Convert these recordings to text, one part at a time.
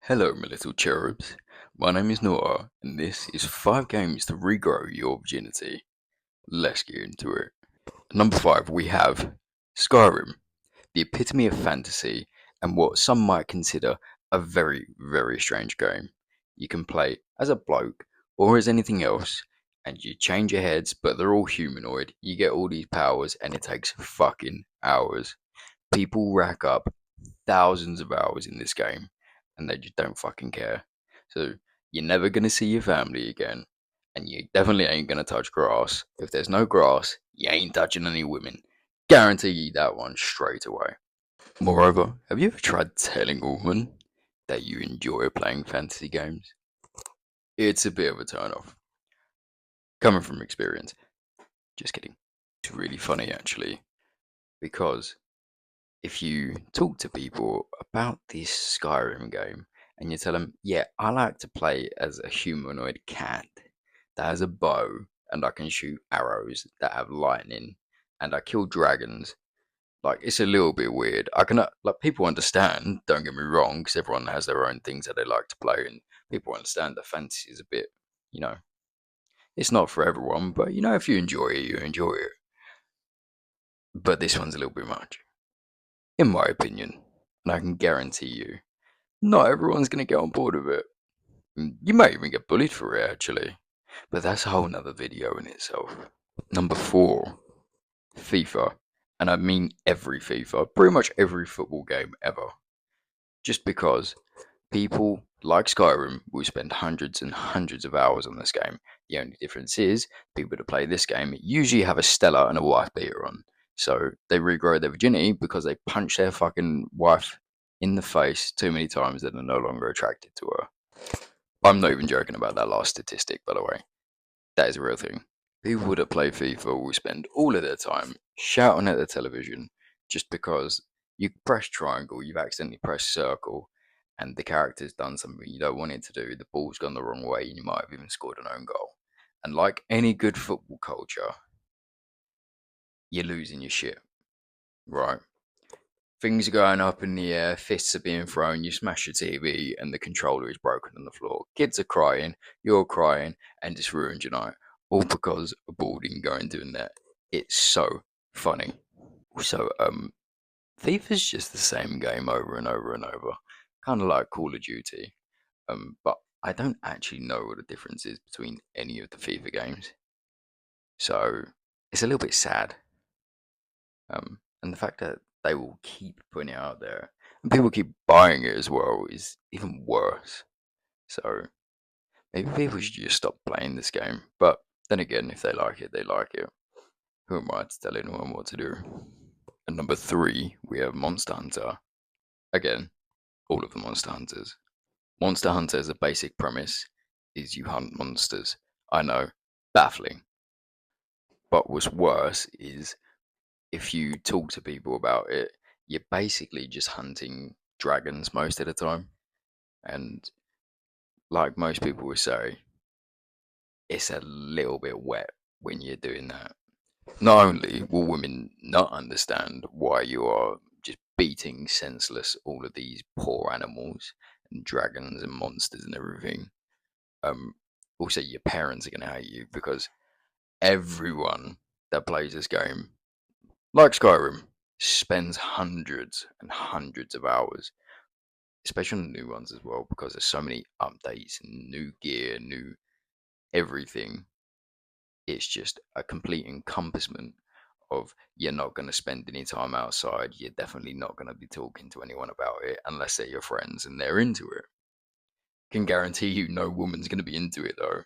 Hello, my little cherubs. My name is Noah, and this is 5 games to regrow your virginity. Let's get into it. Number 5, we have Skyrim, the epitome of fantasy and what some might consider a very, very strange game. You can play as a bloke or as anything else, and you change your heads, but they're all humanoid. You get all these powers, and it takes fucking hours. People rack up thousands of hours in this game and they just don't fucking care. So you're never gonna see your family again, and you definitely ain't gonna touch grass. If there's no grass, you ain't touching any women. Guarantee you that one straight away. Moreover, have you ever tried telling a woman that you enjoy playing fantasy games? It's a bit of a turn off. Coming from experience. Just kidding. It's really funny actually, because if you talk to people about this Skyrim game and you tell them, yeah, I like to play as a humanoid cat that has a bow and I can shoot arrows that have lightning and I kill dragons, like it's a little bit weird. I can like people understand, don't get me wrong, because everyone has their own things that they like to play and people understand that fantasy is a bit, you know, it's not for everyone, but if you enjoy it, you enjoy it. But this one's a little bit much, in my opinion, and I can guarantee you not everyone's going to get on board with it. You might even get bullied for it, actually. But that's a whole nother video in itself. Number 4, FIFA. And I mean every FIFA, pretty much every football game ever. Just because people like Skyrim will spend hundreds and hundreds of hours on this game. The only difference is people that play this game usually have a Stella and a wife beater on. So they regrow their virginity because they punch their fucking wife in the face too many times that they're no longer attracted to her. I'm not even joking about that last statistic, by the way. That is a real thing. People that play FIFA will spend all of their time shouting at the television just because you press triangle, you've accidentally pressed circle, and the character's done something you don't want it to do. The ball's gone the wrong way, and you might have even scored an own goal. And like any good football culture, you're losing your shit, right? Things are going up in the air, fists are being thrown, you smash your TV, and the controller is broken on the floor. Kids are crying, you're crying, and it's ruined your night. All because a ball didn't go into the net. It's so funny. Also, FIFA's just the same game over and over and over. Kind of like Call of Duty. But I don't actually know what the difference is between any of the FIFA games. So it's a little bit sad. And the fact that they will keep putting it out there and people keep buying it as well is even worse. So maybe people should just stop playing this game. But then again, if they like it, they like it. Who am I to tell anyone what to do? And number 3, we have Monster Hunter. Again, all of the Monster Hunters. Monster Hunter as a basic premise is you hunt monsters. I know, baffling. But what's worse is if you talk to people about it, you're basically just hunting dragons most of the time. And like most people would say, it's a little bit wet when you're doing that. Not only will women not understand why you are just beating senseless all of these poor animals and dragons and monsters and everything, um, also your parents are going to hate you because everyone that plays this game, like Skyrim, spends hundreds and hundreds of hours, especially on the new ones as well, because there's so many updates and new gear, new everything. It's just a complete encompassment of you're not going to spend any time outside. You're definitely not going to be talking to anyone about it unless they're your friends and they're into it. Can guarantee you no woman's going to be into it though.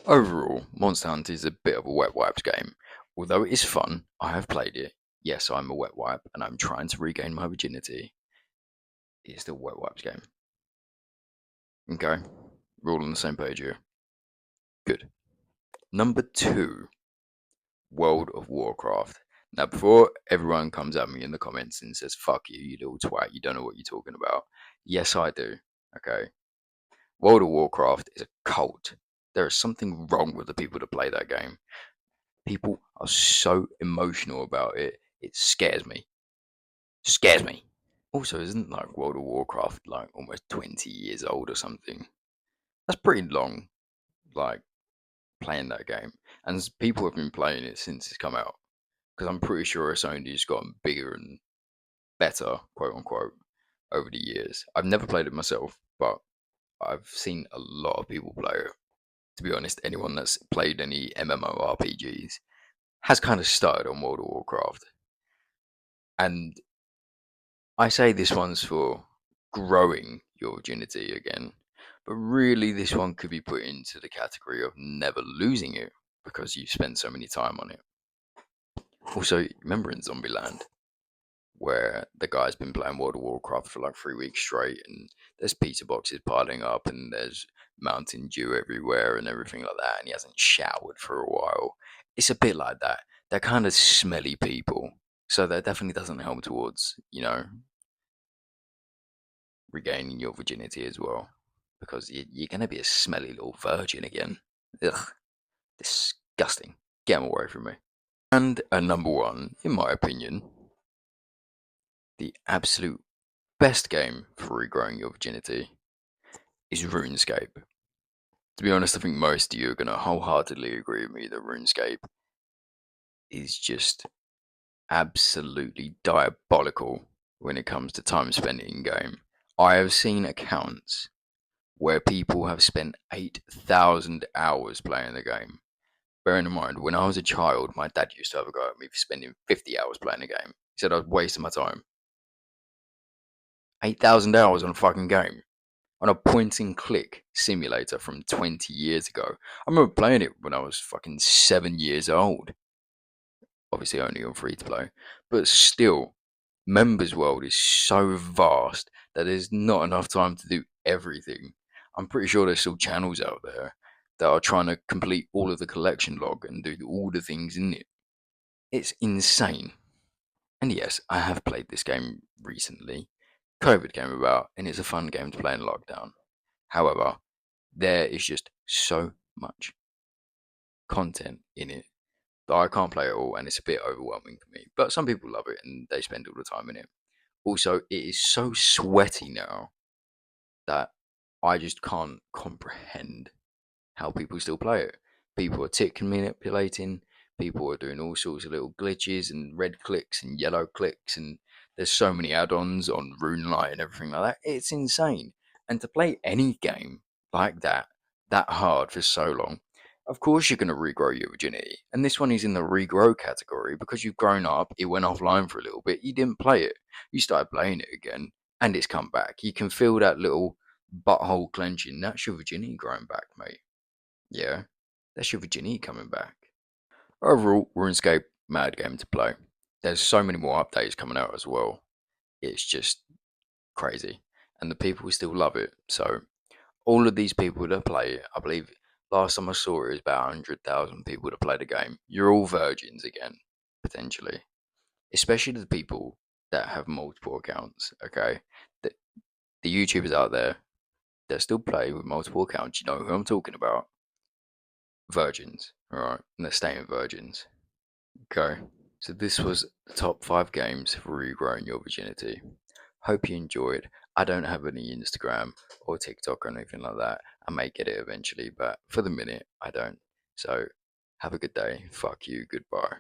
Overall, Monster Hunter is a bit of a wet wipes game. Although it is fun, I have played it. Yes, I'm a wet wipe and I'm trying to regain my virginity. It's still a wet wipes game. Okay, we're all on the same page here. Good. Number 2, World of Warcraft. Now, before everyone comes at me in the comments and says, fuck you, you little twat, you don't know what you're talking about. Yes, I do. Okay. World of Warcraft is a cult. There is something wrong with the people that play that game. People are so emotional about it. It scares me. Scares me. Also, isn't like World of Warcraft like almost 20 years old or something? That's pretty long, like playing that game. And people have been playing it since it's come out. Because I'm pretty sure it's only just gotten bigger and better, quote unquote, over the years. I've never played it myself, but I've seen a lot of people play it. To be honest, anyone that's played any MMORPGs has kind of started on World of Warcraft. And I say this one's for growing your virginity again, but really this one could be put into the category of never losing it because you've spent so many time on it. Also, remember in Zombieland where the guy's been playing World of Warcraft for like 3 weeks straight, and there's pizza boxes piling up, and there's Mountain Dew everywhere, and everything like that, and he hasn't showered for a while. It's a bit like that. They're kind of smelly people, so that definitely doesn't help towards regaining your virginity as well, because you're gonna be a smelly little virgin again. Ugh, disgusting. Get 'em away from me. And a number one, in my opinion, the absolute best game for regrowing your virginity is RuneScape. To be honest, I think most of you are going to wholeheartedly agree with me that RuneScape is just absolutely diabolical when it comes to time spent in game. I have seen accounts where people have spent 8,000 hours playing the game. Bearing in mind, when I was a child, my dad used to have a go at me for spending 50 hours playing the game. He said I was wasting my time. 8,000 hours on a fucking game. On a point and click simulator from 20 years ago. I remember playing it when I was fucking 7 years old. Obviously, only on free to play. But still, Members World is so vast that there's not enough time to do everything. I'm pretty sure there's still channels out there that are trying to complete all of the collection log and do all the things in it. It's insane. And yes, I have played this game recently. COVID came about, and it's a fun game to play in lockdown. However, there is just so much content in it that I can't play it all, and it's a bit overwhelming for me. But some people love it and they spend all the time in it. Also, it is so sweaty now that I just can't comprehend how people still play it. People are tick manipulating, people are doing all sorts of little glitches and red clicks and yellow clicks, and there's so many add-ons on RuneLite and everything like that. It's insane. And to play any game like that hard for so long, of course you're going to regrow your virginity. And this one is in the regrow category because you've grown up, it went offline for a little bit, you didn't play it, you started playing it again, and it's come back. You can feel that little butthole clenching. That's your virginity growing back, mate. Yeah, that's your virginity coming back. Overall, RuneScape, mad game to play. There's so many more updates coming out as well. It's just crazy. And the people still love it. So, all of these people that play it, I believe last time I saw it was about 100,000 people that play the game. You're all virgins again, potentially. Especially the people that have multiple accounts, okay? The, the YouTubers out there that still play with multiple accounts, you know who I'm talking about. Virgins, alright? And they're staying virgins. Okay, so this was the top 5 games for regrowing your virginity. Hope you enjoyed. I don't have any Instagram or TikTok or anything like that. I may get it eventually, but for the minute, I don't. So, have a good day. Fuck you. Goodbye.